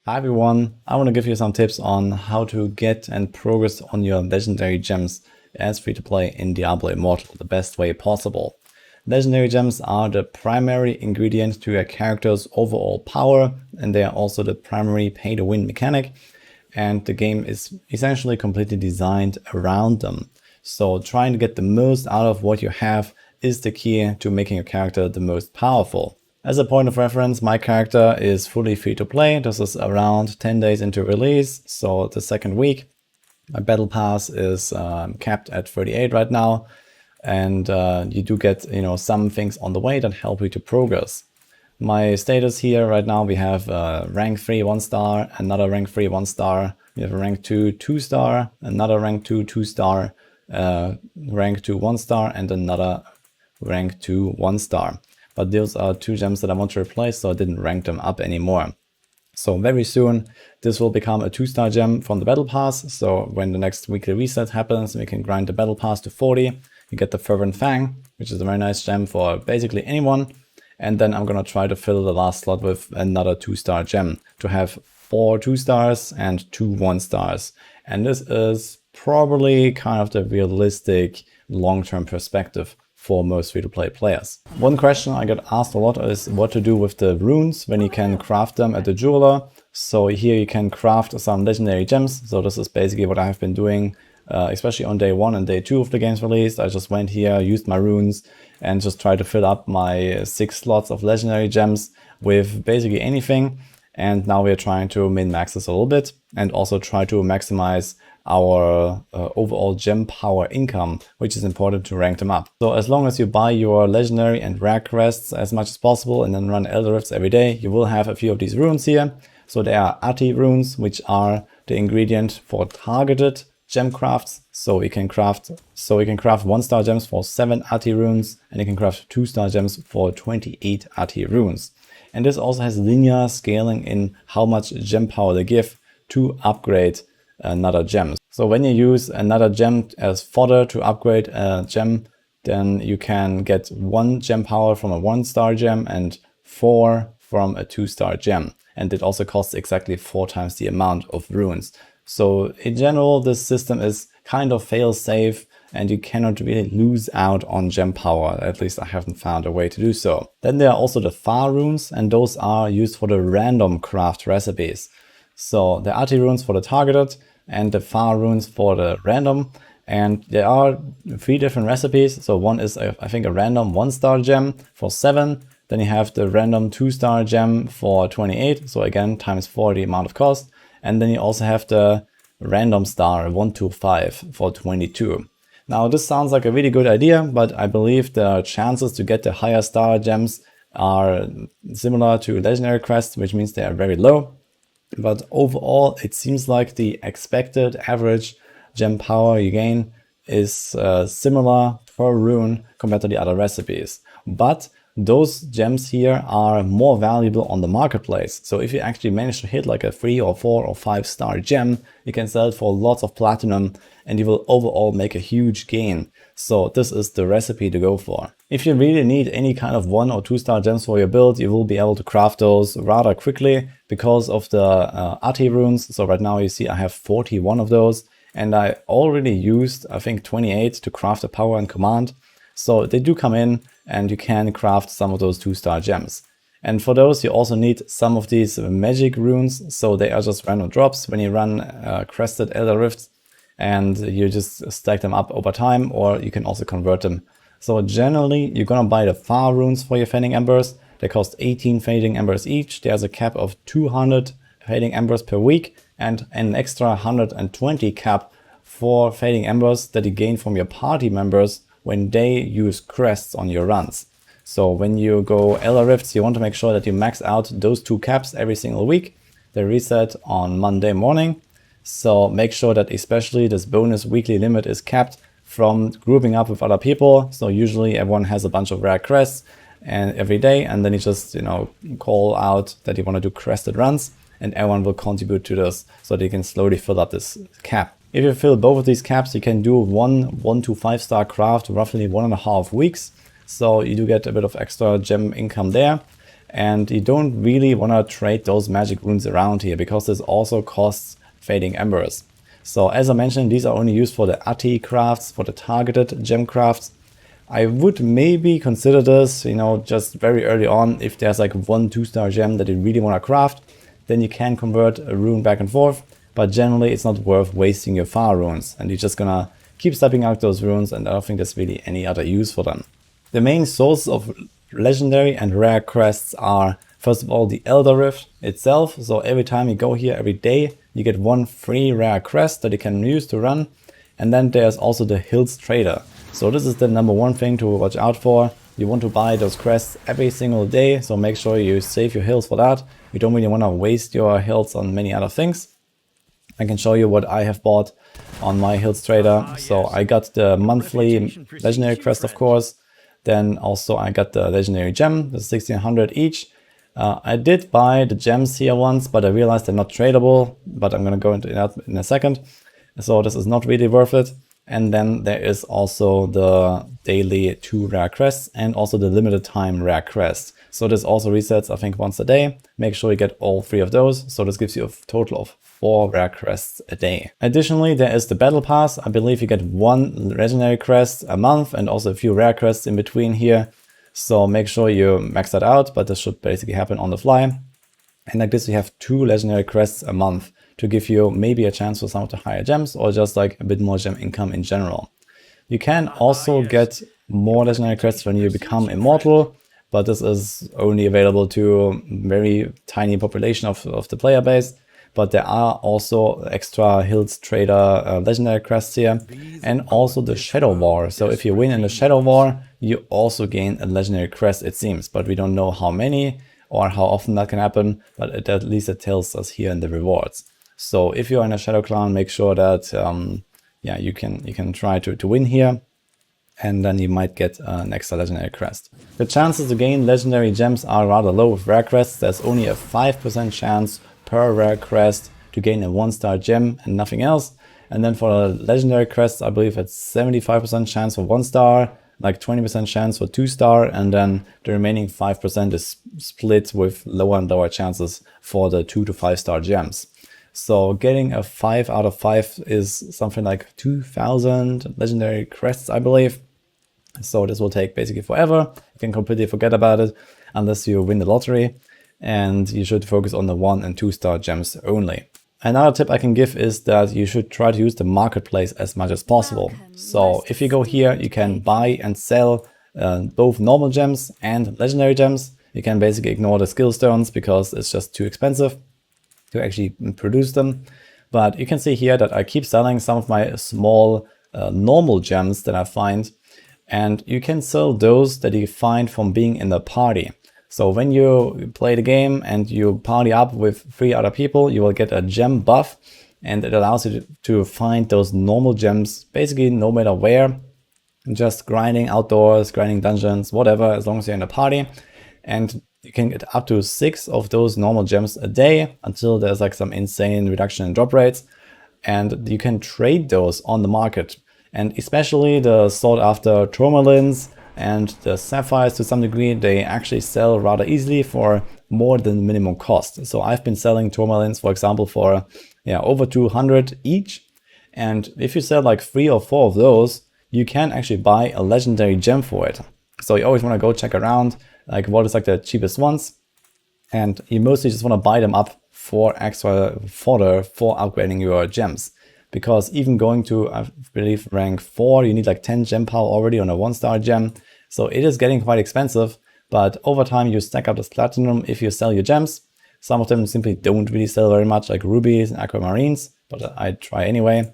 Hi everyone, I want to give you some tips on how to get and progress on your legendary gems as free to play in Diablo Immortal the best way possible. Legendary gems are the primary ingredient to your character's overall power, and they are also the primary pay to win mechanic, and the game is essentially completely designed around them. So trying to get the most out of what you have is the key to making your character the most powerful. As a point of reference, my character is fully free to play. This is around 10 days into release, so the second week. My battle pass is capped at 38 right now, and you do get some things on the way that help you to progress. My status here right now, we have rank 3 1-star, another rank 3 1-star, we have a rank 2 2-star, another rank 2 2-star, rank 2 1-star, and another rank 2 1-star. But those are 2 gems that I want to replace, so I didn't rank them up anymore. So very soon this will become a 2-star gem from the battle pass. So when the next weekly reset happens, we can grind the battle pass to 40. You get the Fervent Fang, which is a very nice gem for basically anyone. And then I'm gonna try to fill the last slot with another 2-star gem to have 4 2-stars and 2 1-stars. And this is probably kind of the realistic long-term perspective for most free-to-play players. One question I get asked a lot is what to do with the runes when you can craft them at the jeweler. So here you can craft some legendary gems. So this is basically what I have been doing, especially on day 1 and day 2 of the game's release. I just went here, used my runes, and just tried to fill up my 6 slots of legendary gems with basically anything. And now we're trying to min-max this a little bit and also try to maximize our overall gem power income, which is important to rank them up. So as long as you buy your legendary and rare crests as much as possible and then run Elder Rifts every day, you will have a few of these runes here. So they are Ati runes, which are the ingredient for targeted gem crafts. So we can craft 1-star gems for 7 Ati runes, and you can craft 2-star gems for 28 Ati runes. And this also has linear scaling in how much gem power they give to upgrade another gem. So when you use another gem as fodder to upgrade a gem, then you can get 1 gem power from a 1-star gem and 4 from a 2-star gem. And it also costs exactly 4 times the amount of runes. So in general, this system is kind of fail-safe and you cannot really lose out on gem power. At least I haven't found a way to do so. Then there are also the far runes, and those are used for the random craft recipes. So the Ati runes for the targeted and the far runes for the random. And there are 3 different recipes. So one is, I think, a random 1-star gem for 7. Then you have the random 2-star gem for 28. So again, times 4 the amount of cost. And then you also have the random star 125 for 22. Now this sounds like a really good idea, but I believe the chances to get the higher star gems are similar to legendary crests, which means they are very low. But overall, it seems like the expected average gem power you gain is similar per rune compared to the other recipes. But those gems here are more valuable on the marketplace. So if you actually manage to hit like a 3 or 4 or 5-star gem, you can sell it for lots of platinum and you will overall make a huge gain. So this is the recipe to go for. If you really need any kind of 1 or 2-star gems for your build, you will be able to craft those rather quickly because of the Ati runes. So right now you see I have 41 of those, and I already used I think 28 to craft a power and command. So they do come in and you can craft some of those 2-star gems. And for those you also need some of these magic runes. So they are just random drops when you run crested Elder Rifts, and you just stack them up over time, or you can also convert them. So generally you're gonna buy the far runes for your Fading Embers. They cost 18 Fading Embers each. There's a cap of 200 Fading Embers per week and an extra 120 cap for Fading Embers that you gain from your party members when they use crests on your runs. So when you go Elder Rifts, you want to make sure that you max out those 2 caps every single week. They reset on Monday morning. So make sure that especially this bonus weekly limit is capped from grouping up with other people. So usually everyone has a bunch of rare crests and every day, and then you just call out that you want to do crested runs, and everyone will contribute to this so they can slowly fill up this cap. If you fill both of these caps, you can do 1 to 5-star craft roughly 1.5 weeks. So you do get a bit of extra gem income there. and you don't really want to trade those magic runes around here because this also costs fading embers. So as I mentioned, these are only used for the ATI crafts, for the targeted gem crafts. I would maybe consider this, you know, just very early on. If there's like 1 2-star gem that you really want to craft, then you can convert a rune back and forth. But generally it's not worth wasting your far runes, and you're just gonna keep stepping out those runes, and I don't think there's really any other use for them. The main source of legendary and rare crests are, first of all, the Elder Rift itself. So every time you go here every day, you get 1 free rare crest that you can use to run. And then there's also the Hills Trader. So this is the #1 thing to watch out for. You want to buy those crests every single day, so make sure you save your hills for that. You don't really want to waste your hills on many other things. I can show you what I have bought on my Hills Trader. So I got the monthly legendary crest, of course. Then also I got the legendary gem, the 1600 each. I did buy the gems here once, but I realized they're not tradable, but I'm going to go into that in a second. So this is not really worth it. And then there is also the daily 2 rare crests and also the limited time rare crest. So this also resets, I think, once a day. Make sure you get all 3 of those. So this gives you a total of 4 rare crests a day. Additionally, there is the battle pass. I believe you get 1 legendary crest a month and also a few rare crests in between here. So make sure you max that out, but this should basically happen on the fly. And like this, you have 2 legendary crests a month to give you maybe a chance for some of the higher gems, or just like a bit more gem income in general. You can also get more legendary crests when you become immortal, but this is only available to a very tiny population of the player base. But there are also extra Hills Trader legendary crests here, and also the Shadow War. So if you win in the Shadow War, you also gain a legendary crest, it seems, but we don't know how many or how often that can happen, but at least it tells us here in the rewards. So if you're in a Shadow Clan, make sure that yeah, you can try to win here, and then you might get an extra legendary crest. The chances to gain legendary gems are rather low with rare crests. There's only a 5% chance per rare crest to gain a 1-star gem and nothing else. And then for the legendary crests, I believe it's 75% chance for 1-star, like 20% chance for 2-star, and then the remaining 5% is split with lower and lower chances for the 2 to 5-star gems. So getting a 5 out of 5 is something like 2,000 legendary crests, I believe. So this will take basically forever. You can completely forget about it unless you win the lottery. And you should focus on the 1 and 2-star gems only. Another tip I can give is that you should try to use the marketplace as much as possible. So if you go here, you can buy and sell both normal gems and legendary gems. You can basically ignore the skill stones because it's just too expensive to actually produce them. But you can see here that I keep selling some of my small normal gems that I find, and you can sell those that you find from being in the party. So when you play the game and you party up with 3 other people, you will get a gem buff, and it allows you to find those normal gems basically no matter where, just grinding outdoors, grinding dungeons, whatever, as long as you're in a party. And you can get up to 6 of those normal gems a day until there's like some insane reduction in drop rates. And you can trade those on the market. And especially the sought after tourmalines and the sapphires to some degree, they actually sell rather easily for more than minimum cost. So I've been selling tourmalines, for example, for over 200 each. And if you sell like 3 or 4 of those, you can actually buy a legendary gem for it. So you always want to go check around, like what is like the cheapest ones. And you mostly just want to buy them up for extra fodder for upgrading your gems. Because even going to, I believe, rank 4, you need like 10 gem power already on a 1-star gem. So it is getting quite expensive, but over time you stack up this platinum if you sell your gems. Some of them simply don't really sell very much, like rubies and aquamarines, but I try anyway.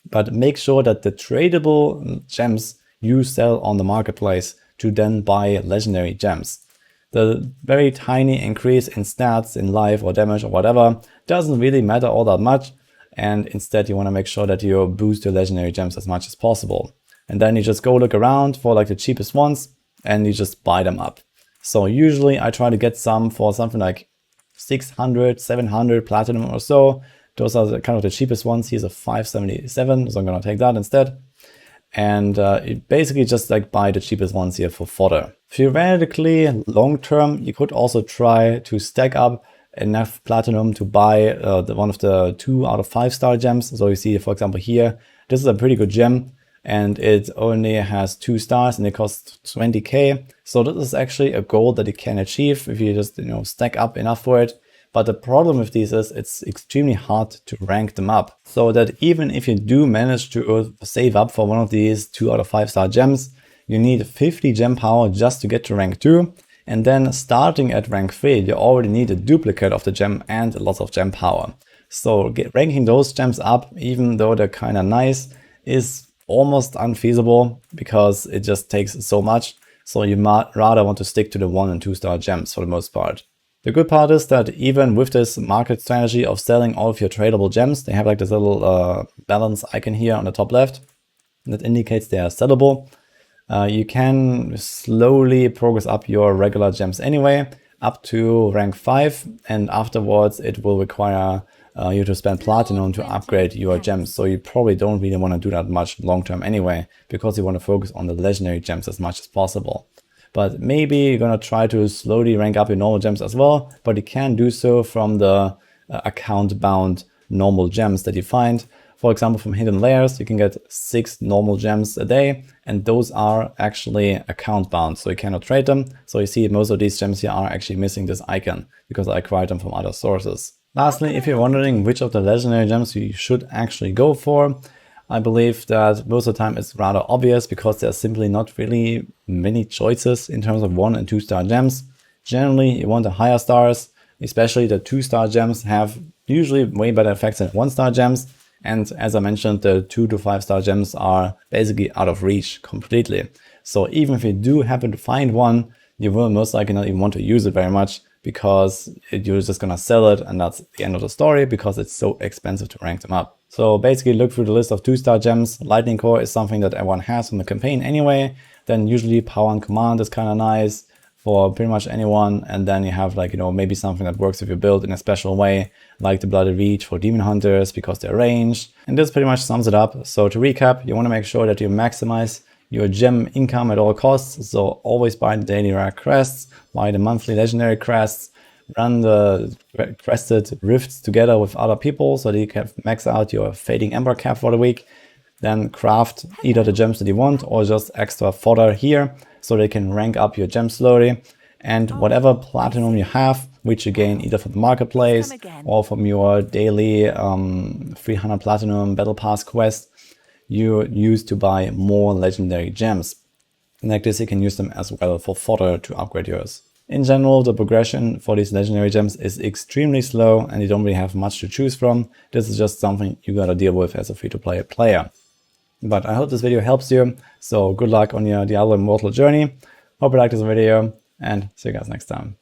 But make sure that the tradable gems you sell on the marketplace to then buy legendary gems. The very tiny increase in stats, in life or damage or whatever, doesn't really matter all that much. And instead you want to make sure that you boost your legendary gems as much as possible. And then you just go look around for like the cheapest ones and you just buy them up. So usually I try to get some for something like 600, 700 platinum or so. Those are kind of the cheapest ones. Here's a 577, so I'm going to take that instead. And you basically just like buy the cheapest ones here for fodder. Theoretically, long term, you could also try to stack up enough platinum to buy one of the 2 out of 5 star gems. So you see, for example, here, this is a pretty good gem and it only has 2 stars and it costs 20k. So this is actually a goal that you can achieve if you just, stack up enough for it. But the problem with these is it's extremely hard to rank them up. So that even if you do manage to save up for one of these 2 out of 5 star gems, you need 50 gem power just to get to rank 2. And then starting at rank 3, you already need a duplicate of the gem and lots of gem power. So ranking those gems up, even though they're kind of nice, is almost unfeasible because it just takes so much. So you might rather want to stick to the 1 and 2 star gems for the most part. The good part is that even with this market strategy of selling all of your tradable gems, they have like this little balance icon here on the top left that indicates they are sellable. You can slowly progress up your regular gems anyway, up to rank 5, and afterwards it will require you to spend platinum to upgrade your gems. So you probably don't really want to do that much long term anyway, because you want to focus on the legendary gems as much as possible. But maybe you're going to try to slowly rank up your normal gems as well, but you can do so from the account bound normal gems that you find. For example, from hidden layers, you can get 6 normal gems a day, and those are actually account bound, so you cannot trade them. So you see most of these gems here are actually missing this icon because I acquired them from other sources. Lastly, if you're wondering which of the legendary gems you should actually go for, I believe that most of the time it's rather obvious because there's simply not really many choices in terms of 1 and 2 star gems. Generally, you want the higher stars, especially the 2 star gems have usually way better effects than 1 star gems. And as I mentioned, the 2 to 5 star gems are basically out of reach completely. So even if you do happen to find one, you will most likely not even want to use it very much because you're just gonna sell it and that's the end of the story because it's so expensive to rank them up. So basically look through the list of 2 star gems. Lightning Core is something that everyone has from the campaign anyway. Then usually Power and Command is kind of nice for pretty much anyone, and then you have like, maybe something that works with your build in a special way, like the Bloody Reach for Demon Hunters because they're ranged. And this pretty much sums it up. So to recap, you want to make sure that you maximize your gem income at all costs. So always buy the daily rare crests, buy the monthly legendary crests, run the crested rifts together with other people so that you can max out your fading ember cap for the week. Then craft either the gems that you want or just extra fodder here so they can rank up your gems slowly. And whatever platinum you have, which you gain either from the marketplace or from your daily 300 platinum battle pass quest, you use to buy more legendary gems. And like this, you can use them as well for fodder to upgrade yours. In general, the progression for these legendary gems is extremely slow and you don't really have much to choose from. This is just something you gotta deal with as a free-to-play player. But I hope this video helps you, so good luck on your Diablo Immortal journey. Hope you liked this video, and see you guys next time.